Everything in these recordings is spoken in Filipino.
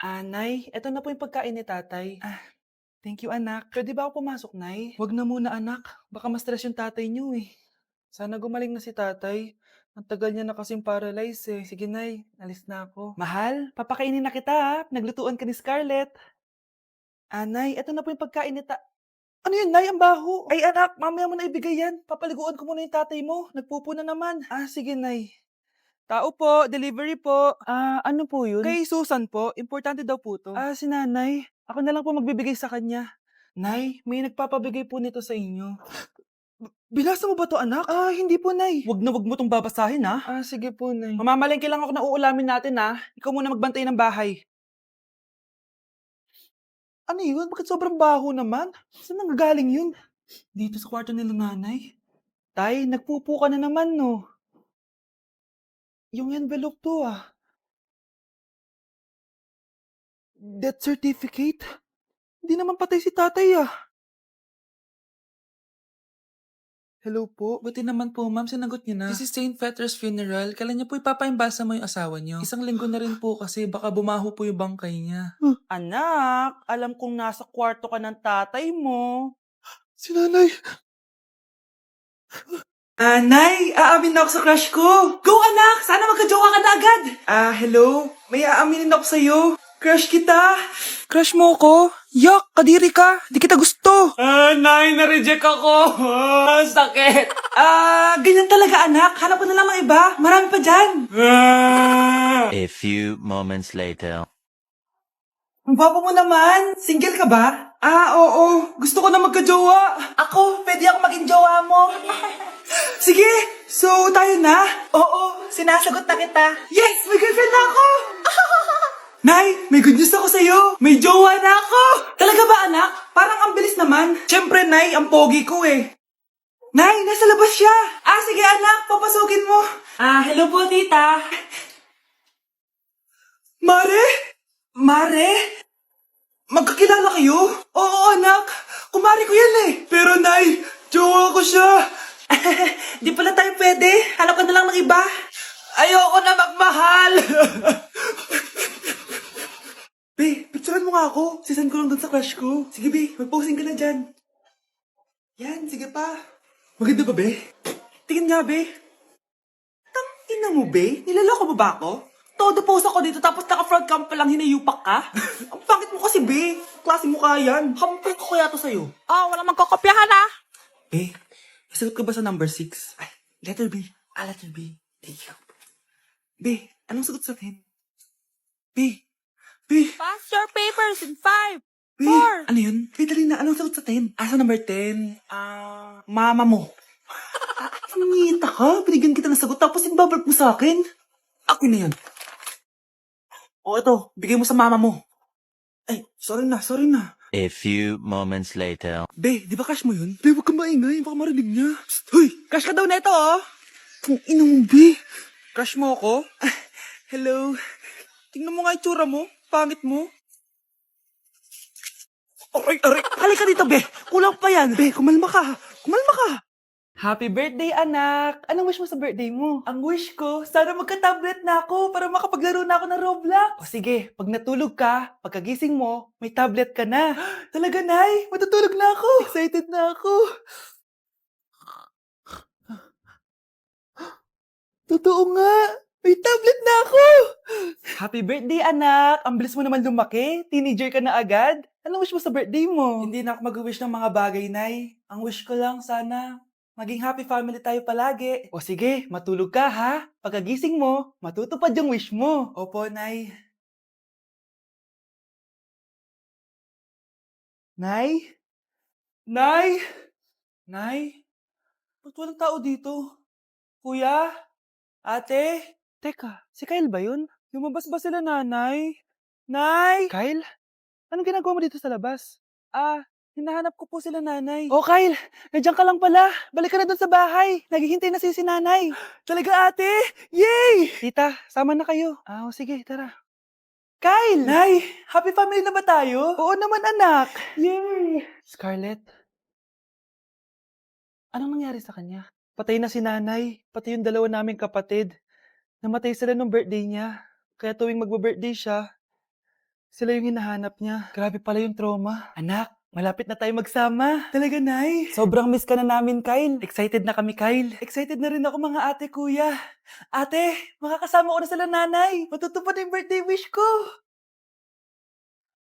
Nay, eto na po yung pagkain ni tatay. Thank you anak. Puwede ba ako pumasok, Nay? Wag na muna anak, baka ma-stress yung tatay niyo, eh. Sana gumaling na si tatay. Ang tagal niya na kasing paralyze, eh. Sige Nay, alis na ako. Mahal, papakainin na kita, naglutuan ka ni Scarlett. Nay, eto na po yung pagkain ni ano yun, Nay, ang baho? Ay anak, mamaya mo na ibigay yan. Papaliguan ko muna yung tatay mo, nagpupo na naman. Sige Nay. Tao po, delivery po. Ano po yun? Kay Susan po, importante daw po 'to. Si nanay. Ako na lang po magbibigay sa kanya. Nay, may nagpapabigay po nito sa inyo. Binasa mo ba 'to anak? Hindi po nay. Wag mo 'tong babasahin ha. Sige po nay. Mamamalengke lang ako ng uulamin natin ha. Ikaw muna magbantay ng bahay. Ano yun? Bakit sobrang baho naman? Saan nanggagaling yun? Dito sa kwarto nila nanay. Tay, nagpupo ka na naman no. Yung envelope 'to Death certificate? Hindi naman patay si tatay Hello po. Buti naman po, ma'am, sinagot niyo na. This is Saint Peter's Funeral. Kailan niyo po ipapaimbasa mo yung asawa niyo? Isang linggo na rin po kasi baka bumaho po yung bangkay niya. Anak, alam kong nasa kwarto ka ng tatay mo. Si nanay. Nay, aamin na ako sa crush ko. Go anak, sana magka-jowa ka na agad. Hello, may aaminin ako sa'yo. Crush kita. Crush mo ko? Yak, kadiri ka. Di kita gusto. Nay, na-reject ako. Sakit. Ganyan talaga anak. Hanap ko na lang ng iba. Marami pa dyan. A few moments later. Ang gwapo mo naman. Single ka ba? Oo. Gusto ko na magka-jowa. Ako, pwede ako maging jowa mo. Sige, so tayo na? Oo, sinasagot na kita. Yes, may girlfriend na ako! Nay, may good news ako sa'yo. May jowa na ako! Talaga ba anak? Parang ang bilis naman. Siyempre, Nay, ang pogi ko eh. Nay, nasa labas siya. Sige anak, papasukin mo. Hello po, tita. Mare? Mare? Magkakilala kayo? Oo, anak. Kumari ko yan eh. Pero, Nay, jowa ko siya. Di pala tayo pwede. Hanap ka na lang ng iba. Ayoko na magmahal. Be, picturean mo nga ako. Sisend ko lang dun sa crush ko. Sige, Be, mag-posing ka na dyan. Yan, sige pa. Maganda ba, Be? Tingin nga, Be. Tangina mo, Be? Nilaloko mo ba ako? Todo post ako dito tapos naka-front cam pa lang hinayupak ka? Ang pangit mo kasi, Be. Klase mo kaya yan. Hampir ko kaya to sa'yo. Wala magkakopyahan ah. Be, sagot ka ba sa number 6? Letter B. Letter B. Thank you. Be, anong sagot sa 10? B. B. Pass your papers in 5, B. 4. Ano yun? Be, dali na. Anong sagot sa 10? Sa number 10? Mama mo. Nangita ka? Binigyan kita ng sagot tapos inbabalik mo sa akin? Ako na yun. Ito. Bigay mo sa mama mo. Ay, sorry na. A few moments later. Be, di ba crush mo yun? Be, huwag kang maingay. Baka marinig niya. Psst, hoy! Crush ka daw na ito, Kung ina mo, Be. Crush mo ako? Hello. Tingnan mo nga itsura mo. Pangit mo. Aray. Halika dito, Be. Kulang pa yan. Be, kumalma ka. Happy birthday, anak! Anong wish mo sa birthday mo? Ang wish ko, sana magka-tablet na ako para makapaglaro na ako ng Roblox. Sige, pag natulog ka, pagkagising mo, may tablet ka na. Talaga, Nay? Matutulog na ako. Excited na ako. Totoo nga. May tablet na ako. Happy birthday, anak. Ang bilis mo naman lumaki. Teenager ka na agad. Anong wish mo sa birthday mo? Hindi na ako mag-wish ng mga bagay, Nay. Ang wish ko lang sana maging happy family tayo palagi. O sige, matulog ka ha. Pagkagising mo, matutupad yung wish mo. Opo, Nay. Nay? Nay? Nay? Ba't walang tao dito? Kuya? Ate? Teka, si Kyle ba yun? Lumabas ba sila nanay? Nay? Kyle? Anong ginagawa mo dito sa labas? Hinahanap ko po sila nanay. Oh, Kyle! Nandiyan ka lang pala. Balik ka na doon sa bahay. Naghihintay na si nanay. Talaga, ate? Yay! Tita, sama na kayo. Sige, tara. Kyle! Nay, happy family na ba tayo? Oo naman, anak. Yay! Scarlett, anong nangyari sa kanya? Patay na si nanay, pati yung dalawa naming kapatid. Namatay sila nung birthday niya. Kaya tuwing magbe-birthday siya, Sila yung hinahanap niya. Grabe pala yung trauma. Anak, malapit na tayo magsama. Talaga, Nay? Sobrang miss ka na namin, Kyle. Excited na kami, Kyle. Excited na rin ako, mga ate, kuya. Ate, makakasama ko na sila nanay. Matutupad na yung birthday wish ko.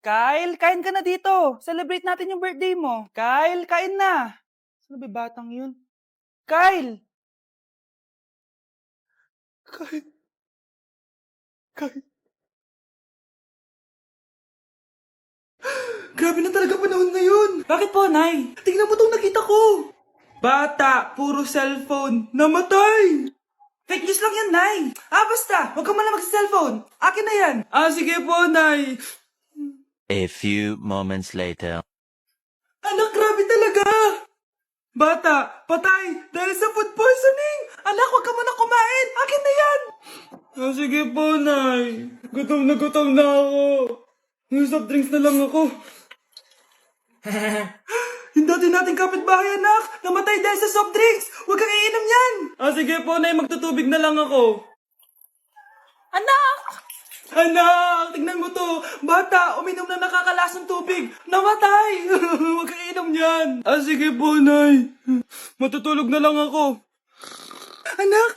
Kyle, kain ka na dito. Celebrate natin yung birthday mo. Kyle, kain na. Sino ba yung batang yun? Kyle! Kyle. Kyle. Grabe na talaga panahon ngayon. Bakit po, Nay? Tingnan mo tong nakita ko. Bata, puro cellphone, namatay. Fake news lang yan, Nay. Basta. Huwag ka muna mag-cellphone. Akin na yan. Sige po, Nay. A few moments later. Anak, grabe talaga. Bata, patay dahil sa food poisoning. Anak, huwag ka muna kumain. Akin na yan. Sige po, Nay. Gutom na ako. Soft drinks na lang ako. Yung dati nating kapitbahay, anak. Namatay dahil sa soft drinks. Huwag kang iinom yan. Sige po, Nay. Magtutubig na lang ako. Anak! Anak, tignan mo to. Bata, uminom na nakakalasang tubig. Namatay. Huwag kang iinom yan. Sige po, Nay. Matutulog na lang ako. Anak.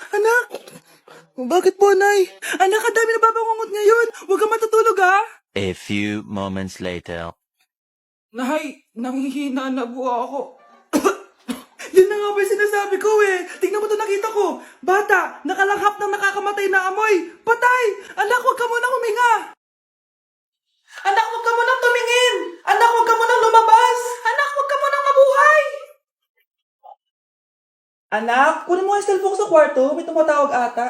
Bakit po, Nay? Anak, ang dami na babangungot ngayon. Huwag kang matutulog, ha? A few moments later. Nay, nanghihina na po ako. Yun na nga ba yung sinasabi ko eh. Tingnan mo to, nakita ko. Bata, nakalanghap ng nakakamatay na amoy. Patay! Anak, huwag ka munang huminga. Anak, huwag ka munang tumingin. Anak, huwag ka munang lumabas. Anak, huwag ka munang mabuhay. Anak, kunin mo yung cellphone ko sa kwarto. May tumatawag ata.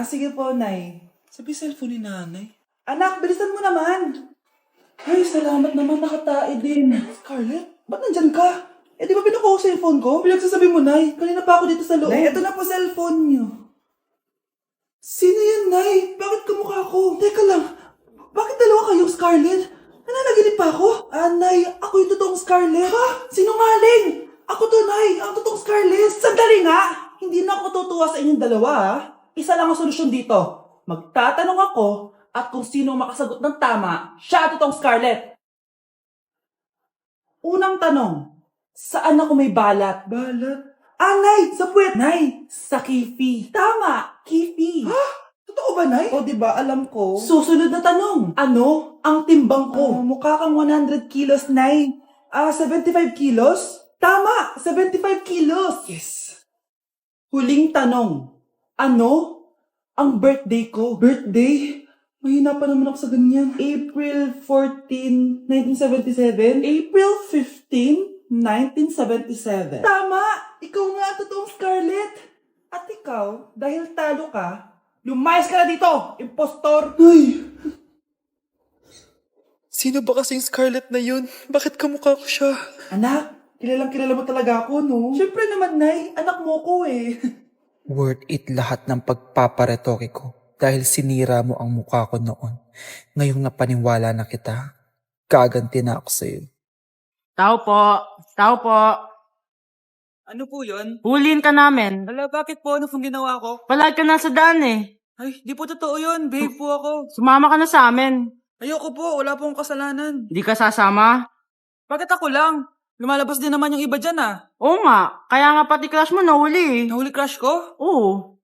Sige po, Nay. Sabi cellphone ni Nanay. Anak, bilisan mo naman. Ay, salamat naman, nakatae din. Scarlett, ba't nandyan ka? Di ba pinukuha ko sa cellphone ko? Pinagsasabi mo, Nay. Kanina pa ako dito sa loob. Nay, eto na po cellphone niyo. Sino yan, Nay? Bakit kamukha ko? Teka lang, bakit dalawa kayong Scarlett? Nananaginip pa ako? Nay, ako yung totoong Scarlett. Ha? Sinungaling? Ako to, Nay. Ang totoong Scarlett. Sandali nga. Hindi na ako tutuwa sa inyong dalawa, ha? Isa lang ang solusyon dito. Magtatanong ako at kung sino makasagot ng tama, siya totoong Scarlett. Unang tanong, saan ako may balat? Balat? Nay, sa puwet. Nay, sa kifi. Tama, kifi. Ha? Totoo ba, Nay? O, diba, alam ko. Susunod na tanong. Ano ang timbang ko? Mukha kang 100 kilos, Nay. 75 kilos? Tama, 75 kilos. Yes. Huling tanong. Ano ang birthday ko? Birthday? Mahina pa naman ako sa ganyan. April 14, 1977? April 15, 1977. Tama! Ikaw nga totoong Scarlett. At ikaw, dahil talo ka, lumayas ka na dito, impostor! Ay! Sino ba kasing Scarlett na yun? Bakit kamukha ko siya? Anak, kilala mo talaga ako, no? Siyempre naman, Nay. Anak mo ko eh. Worth it lahat ng pagpaparetoke ko dahil sinira mo ang mukha ko noon. Ngayong napaniwala na kita, gaganti na ako sa'yo. Tao po. Ano po yun? Huliin ka namin. Hala, bakit po? Ano pong ginawa ko? Palagi ka nasa daan eh. Ay, di po totoo yun. Babe po ako. Sumama ka na sa amin. Ayoko po. Wala pong kasalanan. Di ka sasama? Bakit ako lang? Lumalabas din naman yung iba dyan ah. Oo nga. Kaya nga pati crush mo nahuli eh. Nahuli crush ko? Oo.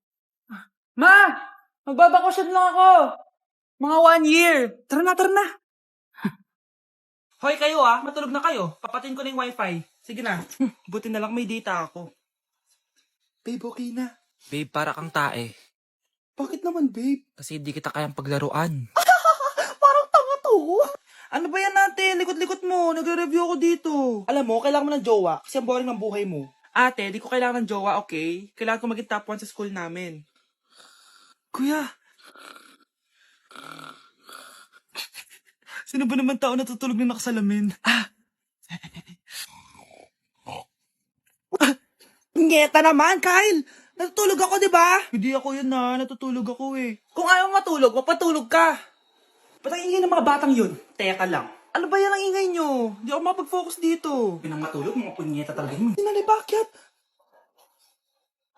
Ma! Magbabakasyon lang ako. Mga 1 year. Tara na. Hoy kayo ah, matulog na kayo. Papatin ko na yung wifi. Sige na. Buti na lang may data ako. Babe, okay na. Babe, para kang tae. Bakit naman, babe? Kasi hindi kita kayang paglaruan. Parang tanga to. Ano ba yan natin? Likot-likot mo. Nagre-review ako dito. Alam mo, kailangan mo ng jowa kasi ang boring ng buhay mo. Ate, di ko kailangan ng jowa, okay? Kailangan ko maging top 1 sa school namin. Kuya! Sino ba naman tao natutulog na nakasalamin? Ngeta naman, Kyle! Natutulog ako, di ba? Hindi ako yun na. Natutulog ako eh. Kung ayaw matulog, mapatulog ka. Ba't ang ingay ng mga batang yun? Teka lang. Ano ba yan ang ingay nyo? Hindi ako makapag-focus dito. Pinang matulog, mga punyeta talaga yun. Sinali, bakit?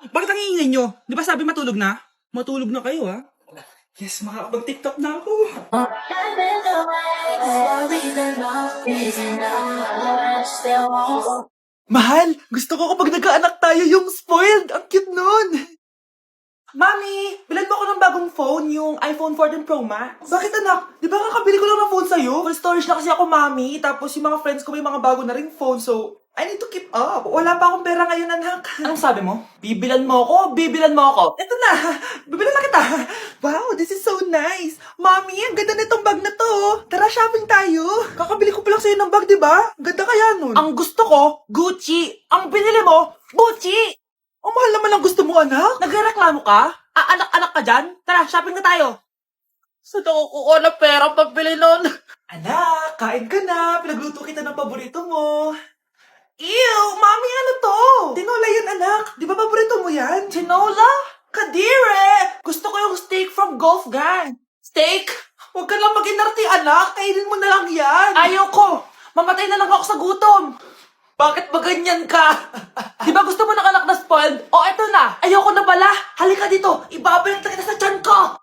Bakit ang ingay nyo? Di ba sabi matulog na? Matulog na kayo, ha? Yes, makakapag-TikTok na ako. Mahal, gusto ko kapag nagkaanak tayo yung spoiled. Ang cute nun. Mami, bilan mo ako ng bagong phone, yung iPhone 14 Pro Max. Bakit anak? Di ba kakabili ko lang ng phone sa'yo? Full storage na kasi ako, Mami. Tapos yung mga friends ko may mga bago na ring phone, so I need to keep up. Wala pa akong pera ngayon, anak. Anong sabi mo? Bibilan mo ako? Bibilan mo ako? Eto na, bibilan na kita. Wow, this is so nice. Mami, ang ganda nitong bag na to. Tara, shopping tayo. Kakabili ko pa lang sa'yo ng bag, di ba? Ang ganda kaya nun. Ang gusto ko, Gucci. Ang binili mo, Gucci. Ang mahal naman ang gusto mo, anak. Nagreklamo ka? Anak-anak ka dyan? Tara, shopping na tayo. Saan ako kukuha ng pera pambili nun? Anak, kain ka na. Pinagluto kita ng paborito mo. Ew, mami, ano to? Tinola yan, anak. Di ba paborito mo yan? Tinola? Kadire! Gusto ko yung steak from Golf Gang. Steak? Huwag ka lang mag-inarti, anak. Kainin mo na lang yan. Ayoko. Mamatay na lang ako sa gutom. Bakit ba ganyan ka? Di ba gusto mo ng anak na spoiled? O eto na. Ayoko na pala. Halika dito. Ibabalot na kita sa tiyan ko.